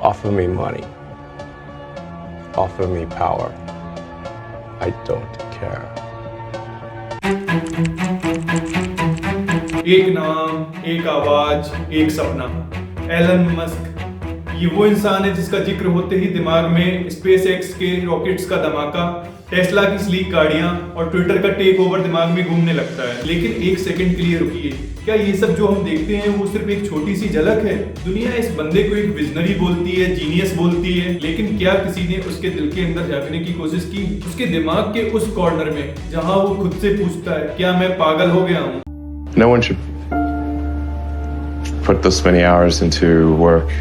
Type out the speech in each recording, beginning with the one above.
Offer me money. Offer me power. I don't care. एक नाम, एक आवाज, एक सपना। एलन मस्क ये वो इंसान है जिसका जिक्र होते ही दिमाग में स्पेस एक्स के रॉकेट्स का धमाका, टेस्ला की स्लीक गाड़ियां और ट्विटर का टेक ओवर दिमाग में घूमने लगता है। लेकिन एक सेकंड के लिए रुकिए, क्या ये सब जो हम देखते हैं वो सिर्फ एक छोटी सी झलक है? दुनिया इस बंदे को एक विजनरी बोलती है, जीनियस बोलती है, लेकिन क्या किसी ने उसके दिल के अंदर झांकने की कोशिश की? उसके दिमाग के उस कॉर्नर में जहां वो खुद से पूछता है, क्या मैं पागल हो गया हूँ? No one should put this many hours into work.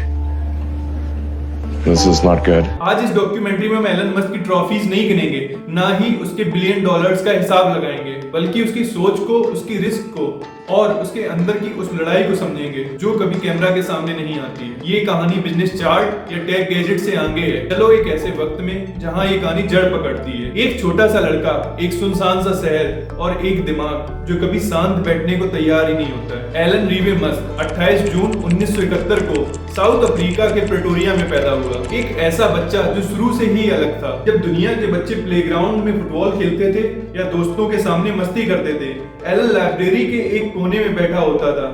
This is not good. आज इस डॉक्यूमेंट्री में हम एलन मस्क की ट्रॉफीज नहीं गिनेंगे, ना ही उसके बिलियन डॉलर्स का हिसाब लगाएंगे, बल्कि उसकी सोच को, उसकी रिस्क को और उसके अंदर की उस लड़ाई को समझेंगे जो कभी कैमरा के सामने नहीं आती है। ये कहानी बिजनेस चार्ट या टेक गैजेट से आगे है। चलो एक ऐसे वक्त में जहां ये कहानी जड़ पकड़ती है। एक छोटा सा लड़का, एक सुनसान सा शहर और एक दिमाग जो कभी शांत बैठने को तैयार ही नहीं होता है। एलन रीवे मस्क 28 जून 1971 को साउथ अफ्रीका के प्रेटोरिया में पैदा हुआ। एक ऐसा बच्चा जो शुरू से ही अलग था। जब दुनिया के बच्चे प्लेग्राउंड में फुटबॉल खेलते थे या दोस्तों के सामने मस्ती करते थे, एलन लाइब्रेरी के एक कोने में बैठा होता था।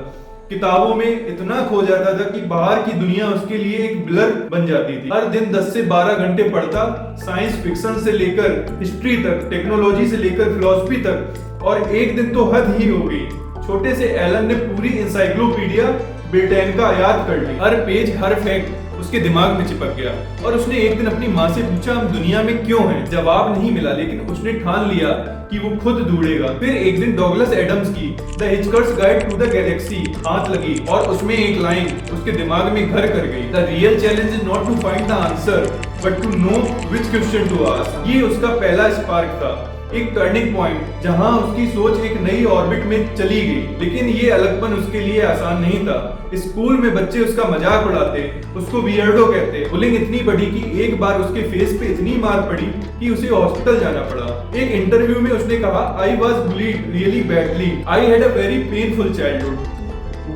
किताबों में इतना खो जाता था कि बाहर की दुनिया उसके लिए एक ब्लर बन जाती थी। हर दिन 10 से 12 घंटे पढ़ता, साइंस फिक्शन से लेकर हिस्ट्री तक, टेक्नोलॉजी से लेकर फिलॉसफी तक, और एक दिन तो हद ही हो गई। छोटे से एलन ने पूरी इंसाइक्लोपीडिया ब्रिटेनिका याद कर ली। हर पेज, हर फैक्ट उसके दिमाग में चिपक गया। और उसने एक दिन अपनी माँ से पूछा, हम दुनिया में क्यों हैं? जवाब नहीं मिला, लेकिन उसने ठान लिया कि वो खुद ढूंढेगा। फिर एक दिन डॉगलस एडम्स की the hitchhiker's guide to the galaxy हाथ लगी और उसमें एक लाइन उसके दिमाग में घर कर गई, the real challenge is not to find the answer but to know which question to ask. ये उसका पहला स्पार्क था, एक टर्निंग पॉइंट जहां उसकी सोच एक नई ऑर्बिट में चली गई। लेकिन ये अलगपन उसके लिए आसान नहीं था। स्कूल में बच्चे उसका मजाक उड़ाते, उसको वियर्डो कहते। बुलिंग इतनी बढ़ी कि एक बार उसके फेस पे इतनी मार पड़ी कि उसे हॉस्पिटल जाना पड़ा। एक इंटरव्यू में उसने कहा, I was bullied really badly, I had a very painful childhood.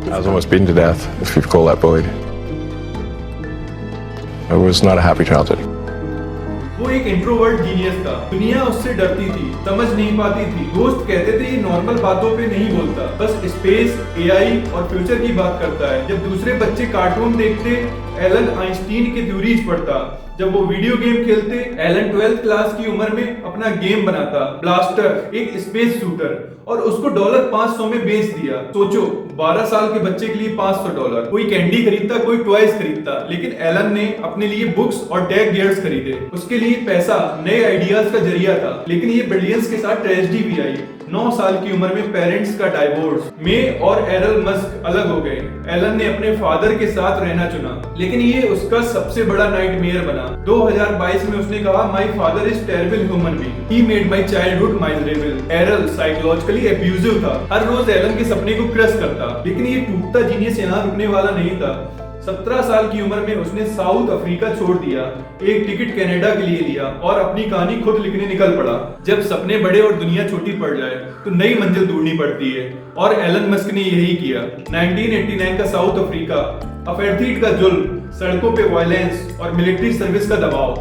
I was almost beaten to death, if you'd call that bullied. It was not a happy childhood. वो एक इंट्रोवर्ट जीनियस था। दुनिया उससे डरती थी, समझ नहीं पाती थी। दोस्त कहते थे ये नॉर्मल बातों पे नहीं बोलता, बस स्पेस, एआई और फ्यूचर की बात करता है। जब दूसरे बच्चे कार्टून देखते, एलन आइंस्टीन के थ्योरीज पढ़ता। जब वो वीडियो गेम खेलते, एलन 12th क्लास की उम्र में अपना गेम बनाता, ब्लास्टर, एक स्पेस शूटर, और उसको $500 में बेच दिया। सोचो, 12 साल के बच्चे के लिए $500। कोई कैंडी खरीदता, कोई टॉयज खरीदता, लेकिन एलन ने अपने लिए बुक्स और टेक गियर्स खरीदे। उसके लिए पैसा नए आइडियाज का जरिया था। लेकिन ये बिलियंस के साथ ट्रेजेडी भी आई। 9 साल की उम्र में पेरेंट्स का डाइवोर्स। मे और एरल मस्क अलग हो गए। एलन ने अपने फादर के साथ रहना चुना, लेकिन ये उसका सबसे बड़ा नाइटमेयर बना। 2022 में उसने कहा, my father is terrible human being, he made my childhood miserable. Errol psychologically abusive था, हर रोज एलन के सपने को क्रश करता। लेकिन ये टूटता जीनियस यहाँ रुकने वाला नहीं था। 17 साल की उम्र में उसने साउथ अफ्रीका छोड़ दिया, एक टिकट कनाडा के लिए लिया और अपनी कहानी खुद लिखने निकल पड़ा। जब सपने बड़े और दुनिया छोटी पड़ जाए तो नई मंजिल ढूंढनी पड़ती है, और एलन मस्क ने यही किया। 1989 का साउथ अफ्रीका, अपार्थाइड का जुल्म, सड़कों पे वायलेंस और मिलिट्री सर्विस का दबाव।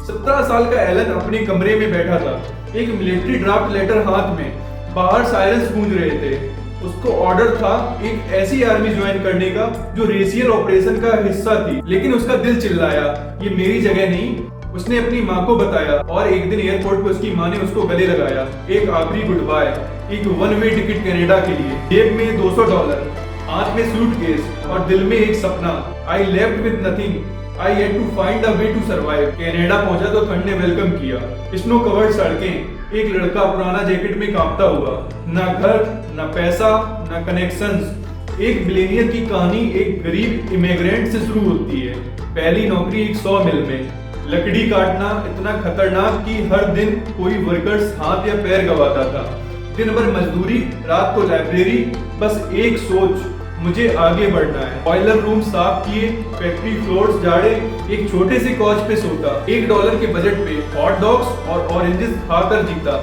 17 साल का एलन अपने कमरे में बैठा था, एक मिलिट्री ड्राफ्ट लेटर हाथ में। बाहर सायरन्स गूंज रहे थे। उसको ऑर्डर था एक ऐसी आर्मी ज्वाइन करने का जो रेशियल ऑपरेशन का हिस्सा थी, लेकिन उसका दिल चिल्लाया, ये मेरी जगह नहीं। उसने अपनी माँ को बताया, और एक दिन एयरपोर्ट पर उसकी माँ ने उसको गले लगाया। एक आखिरी गुड बाय, एक वन वे टिकट कनाडा के लिए। जेब में $200, हाथ में सूटकेस और दिल में एक सपना। I left with nothing, I had to find a way to survive. Canada पहुंचा तो ठंड ने वेलकम किया। स्नो कवर्ड सड़कें, एक लड़का पुराना जैकेट में कांपता हुआ। ना घर, ना पैसा, ना कनेक्शंस। एक बिलियनियर की कहानी एक गरीब इमिग्रेंट से शुरू होती है। पहली नौकरी एक सॉ मिल में, लकड़ी काटना इतना खतरनाक कि हर दिन कोई वर्कर्स हाथ या पैर गंवाता था। दिन भर मजदूरी, रात को लाइब्रेरी, बस एक सोच, मुझे आगे बढ़ना है। बॉयलर रूम साफ किए, फैक्ट्री फ्लोर्स झाड़े, एक छोटे से कॉच पे सोता। $1 के बजट पे हॉट डॉग्स और ऑरेंजेस खाकर जीता।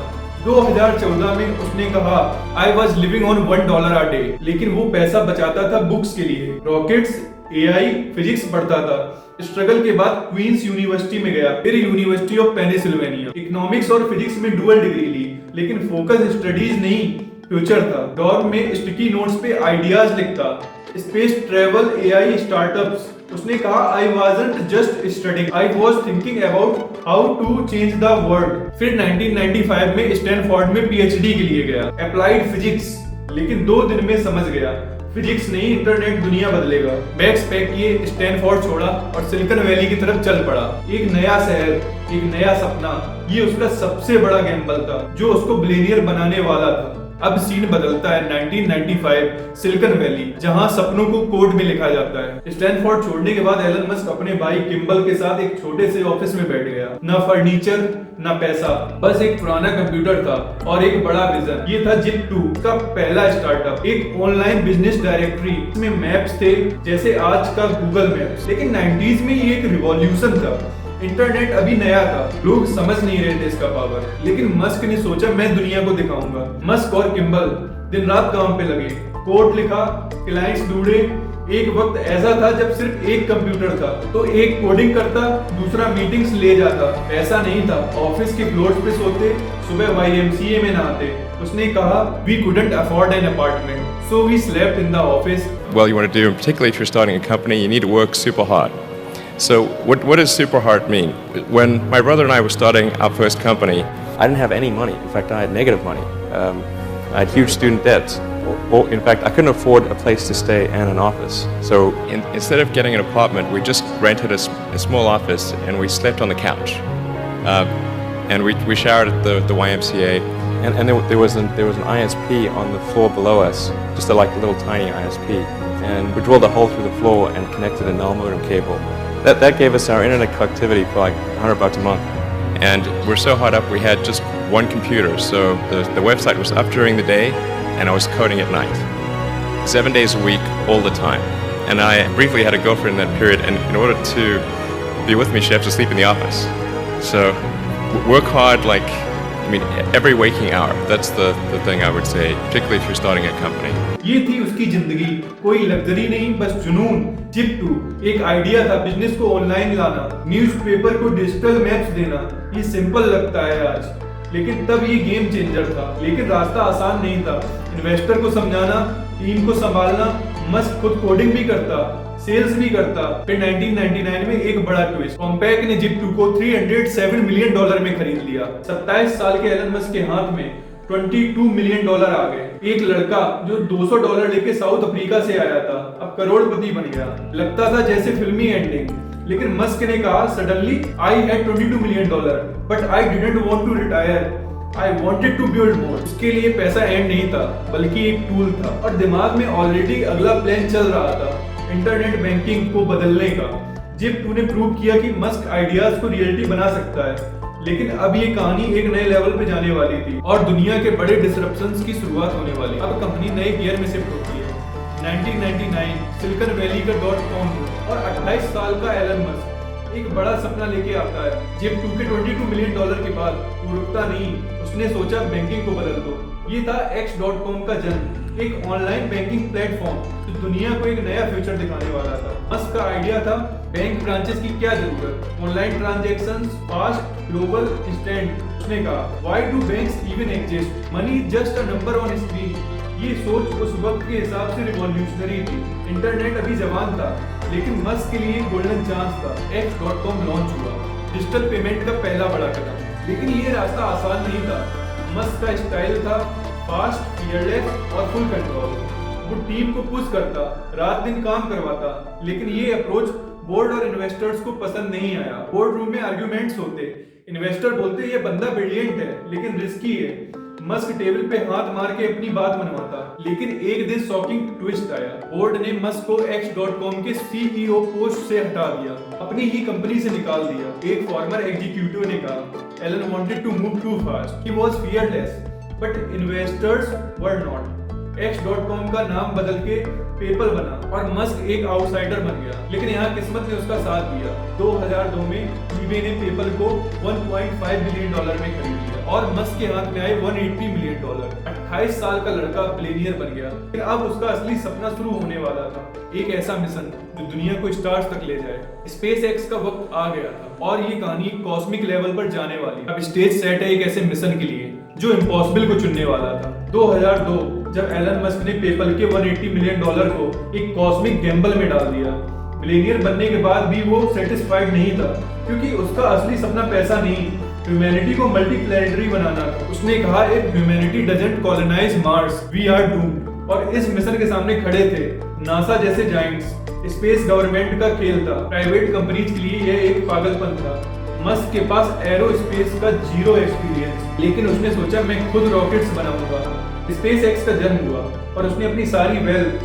2014 में उसने कहा, I was living on $1 a day, लेकिन वो पैसा बचाता था बुक्स के लिए। रॉकेट्स एआई, फिजिक्स पढ़ता था। स्ट्रगल के बाद क्वींस यूनिवर्सिटी में गया, फिर यूनिवर्सिटी ऑफ पेनिसिल्वेनिया। इकोनॉमिक्स और फिजिक्स में डुअल डिग्री ली, लेकिन फोकस स्टडीज नहीं फ्यूचर था। डॉर्म में स्टिकी नोट्स पे आइडियाज लिखता, स्पेस ट्रेवल, एआई, स्टार्टअप्स। उसने कहा I wasn't just studying, I was thinking about how to change the world. फिर 1995 में स्टैनफोर्ड में पीएचडी के लिए गया, अप्लाइड फिजिक्स, लेकिन 2 दिन में समझ गया फिजिक्स नहीं इंटरनेट दुनिया बदलेगा। बैग्स पैक किए, स्टैनफोर्ड छोड़ा और सिलिकॉन वैली की तरफ चल पड़ा। एक नया शहर, एक नया सपना, ये उसका सबसे बड़ा गैम्बल था जो उसको बिलियनियर बनाने वाला था। अब सीन बदलता है 1995, सिलिकॉन वैली, जहां सपनों को कोड में लिखा जाता है। स्टैनफोर्ड छोड़ने के बाद एलन मस्क अपने भाई किम्बल के साथ एक छोटे से ऑफिस में बैठ गया। ना फर्नीचर, ना पैसा, बस एक पुराना कंप्यूटर था और एक बड़ा विजन। ये था जिप2 का पहला स्टार्टअप, एक ऑनलाइन बिजनेस डायरेक्टरी। इसमें मैप्स थे जैसे आज का गूगल मैप्स, लेकिन 90s में ये एक रिवॉल्यूशन था। इंटरनेट अभी नया था, लोग समझ नहीं रहे थे इसका पावर, लेकिन मस्क ने सोचा मैं दुनिया को दिखाऊंगा। मस्क और किम्बल दिन रात काम पे लगे, कोड लिखा, क्लाइंट्स ढूंढे। एक वक्त ऐसा था जब सिर्फ एक कंप्यूटर था, तो एक कोडिंग करता, दूसरा मीटिंग्स ले जाता। पैसा नहीं था, ऑफिस के फ्लोर्स पे सोते, सुबह YMCA में नहाते। उसने कहा we couldn't afford an apartment, so we slept in the office. Well, you want to do, particularly if you're starting a company, you need to work super hard. So what does super hard mean? When my brother and I were starting our first company, I didn't have any money. In fact, I had negative money. I had huge student debts. In fact, I couldn't afford a place to stay and an office. so instead of getting an apartment, we just rented a small office and we slept on the couch. And we showered at the YMCA. And there was an ISP on the floor below us, just a little tiny ISP. And we drilled a hole through the floor and connected a null modem cable. That gave us our internet connectivity for like $100 a month. And we're so hot up, we had just one computer. So the website was up during the day and I was coding at night. 7 days a week, all the time. And I briefly had a girlfriend in that period, and in order to be with me, she had to sleep in the office. So work hard, every waking hour. That's the thing I would say, particularly if you're starting a company. ये थी उसकी जिंदगी, कोई luxury नहीं, बस जुनून। जिप2 एक idea था, बिजनेस को ऑनलाइन लाना, न्यूज़पेपर को डिजिटल मैप्स देना। ये सिंपल लगता है आज, लेकिन तब ये गेम चेंजर था। लेकिन रास्ता आसान नहीं था, इन्वेस्टर को समझाना, टीम को संभालना। मस्क खुद कोडिंग भी करता, सेल्स भी करता। फिर 1999 में एक बड़ा ट्विस्ट, कॉम्पैक ने जिप2 को $307 मिलियन में खरीद लिया। 27 साल के एलन मस्क के हाथ में $22 मिलियन आ गए। एक लड़का जो $200 लेके साउथ अफ्रीका से आया था, अब करोड़पति बन गया। लगता था जैसे फिल्मी एंडिंग, लेकिन मस्क ने कहा suddenly I had $22 million, but I didn't want to retire, I wanted to build more. उसके लिए पैसा एंड नहीं था, बल्कि एक टूल था, और दिमाग में ऑलरेडी अगला प्लान चल रहा था, इंटरनेट बैंकिंग को बदलने का। जिप2 ने प्रूव किया कि मस्क आइडियाज को रियलिटी बना सकता है। लेकिन अब ये कहानी एक नए लेवल पे जाने वाली थी और दुनिया के बड़े डिसरप्शंस की शुरुआत होने वाली। अब कंपनी नए गियर में शिफ्ट होती है। 1999 सिलिकॉन वैली का .com और 28 साल का एलन मस्क एक बड़ा सपना लेके आता है। जिप2 के $22 मिलियन के बाद वो रुकता नहीं, उसने सोचा बैंकिंग को बदल दो। ये था X.com का जन्म, एक ऑनलाइन बैंकिंग प्लेटफॉर्म जो दुनिया को एक नया फ्यूचर दिखाने वाला था। मस्क का आइडिया था बैंक ब्रांचेस की क्या जरूरत, online transactions, fast, global, instant. उसने कहा why do banks even exist, money is just a number on screen. ये सोच उस वक्त के हिसाब से रिवॉल्यूशनरी थी। इंटरनेट अभी जवान था, लेकिन मस्क के लिए गोल्डन चांस था। X.com लॉन्च हुआ, डिजिटल पेमेंट का पहला बड़ा कदम। लेकिन ये रास्ता आसान नहीं था। मस्क का स्टाइल था फास्ट, फियरलेस और फुल कंट्रोल। वो टीम को पुश करता, रात दिन काम करवाता, लेकिन ये अप्रोच बोर्ड और इन्वेस्टर्स को पसंद नहीं आया। बोर्ड रूम में आर्ग्यूमेंट्स होते, इन्वेस्टर बोलते ये बंदा ब्रिलियंट है लेकिन रिस्की है। मस्क टेबल पे हाथ मार के अपनी बात मनवाता, लेकिन एक दिन शॉकिंग ट्विस्ट आया। बोर्ड ने मस्क को X.com के CEO पोस्ट से हटा दिया, अपनी ही कंपनी से निकाल दिया। एक फॉर्मर एग्जीक्यूटिव ने कहा Elon wanted to move to fast, he was fearless, but investors were not. X.com का नाम बदल के पेपल बना और मस्क एक आउटसाइडर बन गया। लेकिन यहाँ किस्मत ने उसका साथ दिया। 2002 में eBay ने पेपल को $1.5 बिलियन में खरीद लिया और मस्क के हाथ में आए $180 मिलियन। 28 साल का लड़का बिलियनियर बन गया। लेकिन अब उसका असली सपना शुरू होने वाला था, एक ऐसा मिशन जो दुनिया को स्टार्स तक ले जाए। SpaceX का वक्त आ गया था और ये कहानी कॉस्मिक लेवल पर जाने वाली। अब स्टेज सेट है एक ऐसे मिशन के लिए जो इम्पॉसिबल को चुनने वाला था। 2002 जब एलन मस्क ने पेपल के $180 मिलियन को एक कॉस्मिक गैम्बल में डाल दिया। बिलियनियर बनने के बाद भी वो सेटिस्फाइड नहीं था, क्योंकि उसका असली सपना पैसा नहीं, ह्यूमैनिटी को मल्टीप्लैनेटरी बनाना था। उसने कहा, if humanity doesn't colonise Mars we are doomed. और इस मिशन के सामने खड़े थे नासा जैसे जायंट्स। स्पेस गवर्नमेंट का खेल था, प्राइवेट कंपनीज के लिए यह एक पागलपन था। मस्क के पास एरोस्पेस का जीरो एक्सपीरियंस, लेकिन उसने सोचा मैं खुद रॉकेट्स बनाऊंगा। SpaceX का जन्म हुआ और उसने अपनी सारी वेल्थ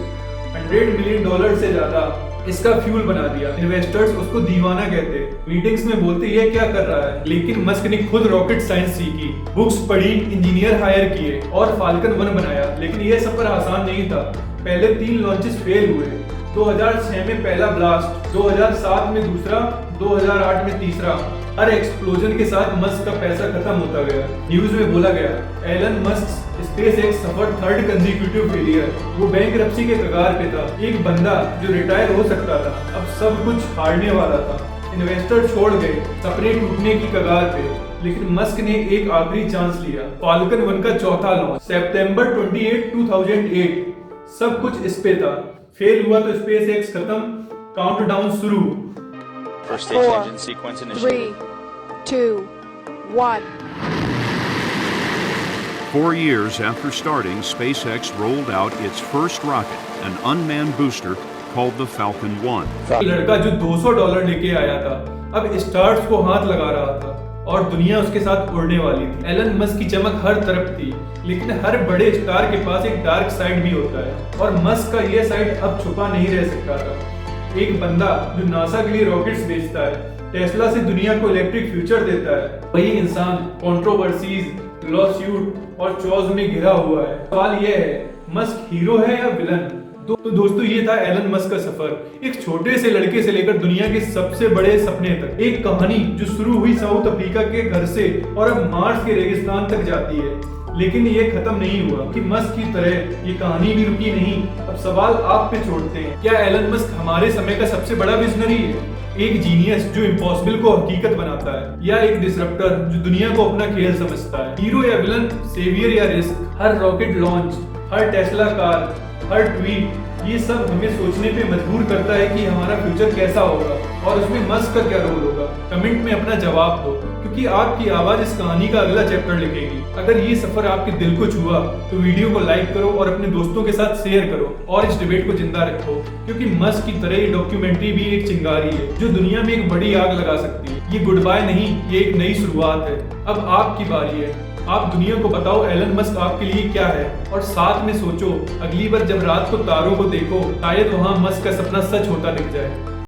$100 मिलियन से ज्यादा इसका फ्यूल बना दिया। इन्वेस्टर्स उसको दीवाना कहते, मीटिंग्स में बोलते ये क्या कर रहा है। लेकिन मस्क ने खुद रॉकेट साइंस सीखी, बुक्स पढ़ी, इंजीनियर हायर किए और फाल्कन 1 बनाया। लेकिन यह सफर आसान नहीं था। पहले 3 लॉन्चेस फेल हुए। 2006 में पहला ब्लास्ट, 2007 में दूसरा, 2008 में तीसरा। हर एक्सप्लोजन के साथ मस्क का पैसा खत्म होता गया। न्यूज में बोला गया, एलन मस्क SpaceX सफर 3rd कंसेक्यूटिव फेलियर। वो बैंकरप्सी के कगार पे था। एक बंदा जो रिटायर हो सकता था अब सब कुछ हारने वाला था। इन्वेस्टर छोड़ गए, सपने टूटने की कगार पे। लेकिन मस्क ने एक आखिरी चांस लिया। फाल्कन 1 का चौथा लॉन्च सितंबर 28, 2008। सब कुछ इस पे था। फेल हुआ तो SpaceX खत्म, काउंटडाउन शुरू। First stage engine sequence initiated. 3, 2, 1. 4 years after starting, SpaceX rolled out its first rocket, an unmanned booster called the Falcon 1. लड़का जो $200 लेके आया था अब स्टार्स को हाथ लगा रहा था और दुनिया उसके साथ उड़ने वाली थी। एलन मस्क की चमक हर तरफ थी, लेकिन हर बड़े स्टार के पास एक डार्क साइड भी होता है और मस्क का यह साइड अब छुपा नहीं रह सकता था। एक बंदा जो नासा के लिए रॉकेट्स बेचता है, टेस्ला से दुनिया को इलेक्ट्रिक फ्यूचर देता है, वही इंसान कंट्रोवर्सीज, लॉसूट और चॉज में घिरा हुआ है। सवाल यह है, मस्क हीरो है या विलन? तो दोस्तों ये था एलन मस्क का सफर, एक छोटे से लड़के से लेकर दुनिया के सबसे बड़े सपने तक। एक कहानी जो शुरू हुई साउथ अफ्रीका के घर से और अब मार्स के रेगिस्तान तक जाती है। लेकिन ये खत्म नहीं हुआ कि मस्क की तरह ये कहानी भी रुकी नहीं। अब सवाल आप पे छोड़ते हैं, क्या एलन मस्क हमारे समय का सबसे बड़ा विजनरी है, एक जीनियस जो इम्पॉसिबल को हकीकत बनाता है, या एक डिसरप्टर जो दुनिया को अपना खेल समझता है? हीरो या विलन, सेवियर या रिस्क? हर रॉकेट लॉन्च, हर टेस्ला कार, हर ट्वीट, ये सब हमें सोचने पे मजबूर करता है कि हमारा फ्यूचर कैसा होगा और उसमें मस्क का क्या रोल होगा। कमेंट में अपना जवाब दो, क्योंकि आपकी आवाज इस कहानी का अगला चैप्टर लिखेगी। अगर ये सफर आपके दिल को छुआ तो वीडियो को लाइक करो और अपने दोस्तों के साथ शेयर करो और इस डिबेट को जिंदा रखो, क्योंकि मस्क की तरह ये डॉक्यूमेंट्री भी एक चिंगारी है जो दुनिया में एक बड़ी आग लगा सकती है। ये गुड बाय नहीं, ये एक नई शुरुआत है। अब आपकी बारी है, आप दुनिया को बताओ एलन मस्क आपके लिए क्या है, और साथ में सोचो अगली बार जब रात को तारों को देखो शायद वहां मस्क का सपना सच होता दिख जाए।